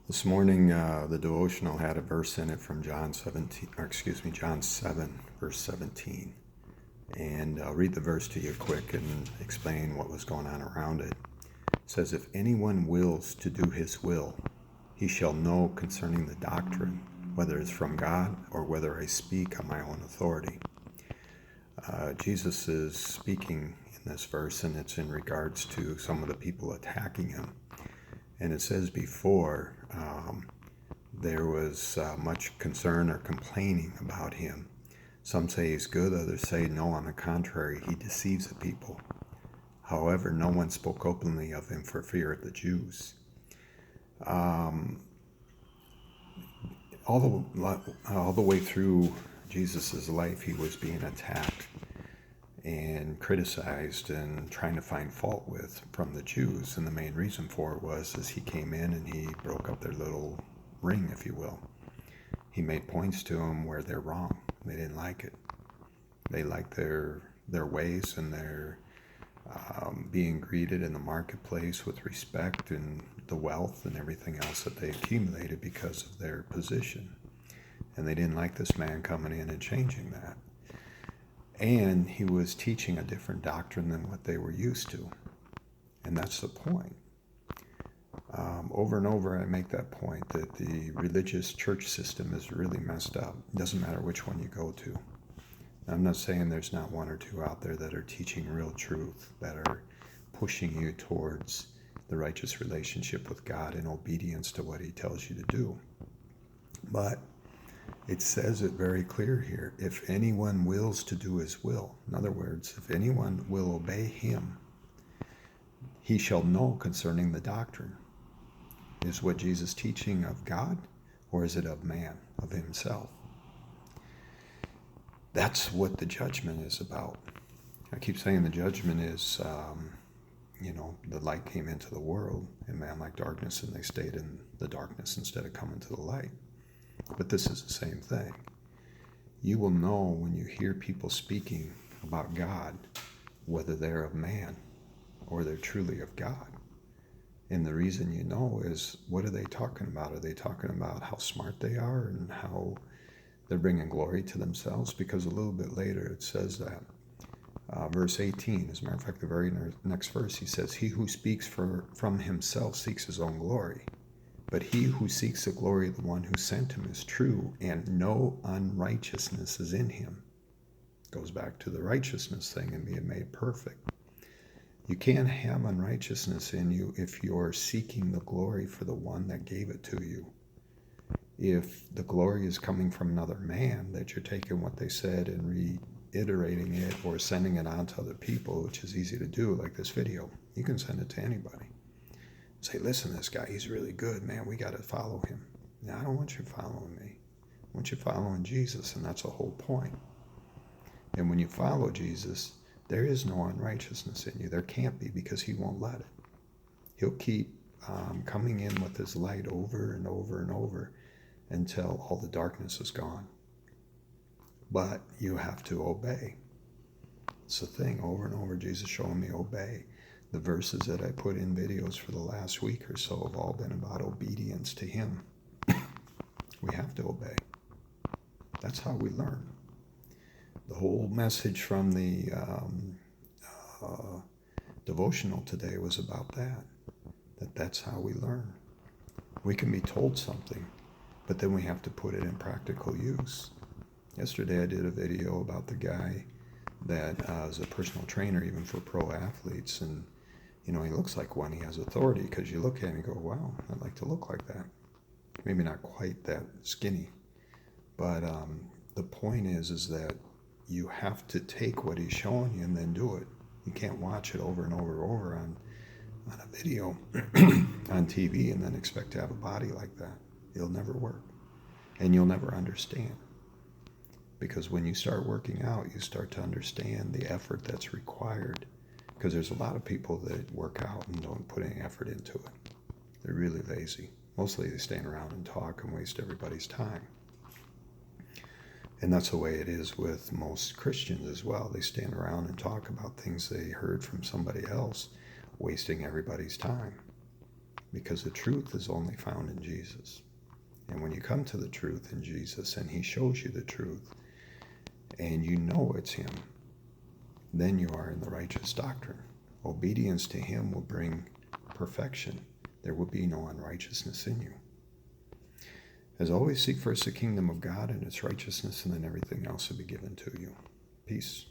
This morning, the devotional had a verse in it from John 7, verse 17. And I'll read the verse to you quick and explain what was going on around it. It says, "If anyone wills to do his will, he shall know concerning the doctrine, whether it's from God or whether I speak on my own authority." Jesus is speaking in this verse, and it's in regards to some of the people attacking him. And it says before, there was much concern or complaining about him. Some say he's good, others say no, on the contrary, he deceives the people. However, no one spoke openly of him for fear of the Jews. All the way through Jesus' life, he was being attacked and criticized and trying to find fault with from the Jews. And the main reason for it was he came in and he broke up their little ring, if you will. He made points to them where they're wrong. They didn't like it. They liked their ways and their being greeted in the marketplace with respect and the wealth and everything else that they accumulated because of their position. And they didn't like this man coming in and changing that. And he was teaching a different doctrine than what they were used to. And that's the point. Over and over I make that point that the religious church system is really messed up. It doesn't matter which one you go to. I'm not saying there's not one or two out there that are teaching real truth, that are pushing you towards the righteous relationship with God in obedience to what he tells you to do. But it says it very clear here. If anyone wills to do his will, in other words, if anyone will obey him, he shall know concerning the doctrine. Is what Jesus teaching of God, or is it of man, of himself? That's what the judgment is about. I keep saying the judgment is, the light came into the world, and man liked darkness, and they stayed in the darkness instead of coming to the light. But this is the same thing. You will know when you hear people speaking about God, whether they're of man or they're truly of God. And the reason you know is, what are they talking about? Are they talking about how smart they are and how they're bringing glory to themselves? Because a little bit later it says that. Verse 18, as a matter of fact, the very next verse, he says, "He who speaks from himself seeks his own glory. But he who seeks the glory of the one who sent him is true, and no unrighteousness is in him." Goes back to the righteousness thing and being made perfect. You can't have unrighteousness in you if you're seeking the glory for the one that gave it to you. If the glory is coming from another man, that you're taking what they said and reiterating it or sending it on to other people, which is easy to do, like this video. You can send it to anybody. Say, "Listen, this guy, he's really good, man. We got to follow him." Now, I don't want you following me. I want you following Jesus, and that's the whole point. And when you follow Jesus, there is no unrighteousness in you. There can't be, because he won't let it. He'll keep coming in with his light over and over and over until all the darkness is gone. But you have to obey. It's the thing, over and over, Jesus showing me obey. The verses that I put in videos for the last week or so have all been about obedience to him. We have to obey. That's how we learn. The whole message from the devotional today was about that's how we learn. We can be told something, but then we have to put it in practical use. Yesterday I did a video about the guy that is a personal trainer, even for pro athletes, and he looks like one. He has authority, because you look at him and go, wow, I'd like to look like that. Maybe not quite that skinny, but the point is that you have to take what he's showing you and then do it. You can't watch it over and over and over on a video on TV and then expect to have a body like that. It'll never work, and you'll never understand. Because when you start working out, you start to understand the effort that's required. Because there's a lot of people that work out and don't put any effort into it. They're really lazy. Mostly they stand around and talk and waste everybody's time. And that's the way it is with most Christians as well. They stand around and talk about things they heard from somebody else, wasting everybody's time. because the truth is only found in Jesus. And when you come to the truth in Jesus and he shows you the truth and you know it's him, then you are in the righteous doctrine. Obedience to him will bring perfection. There will be no unrighteousness in you. As always, seek first the kingdom of God and its righteousness, and then everything else will be given to you. Peace.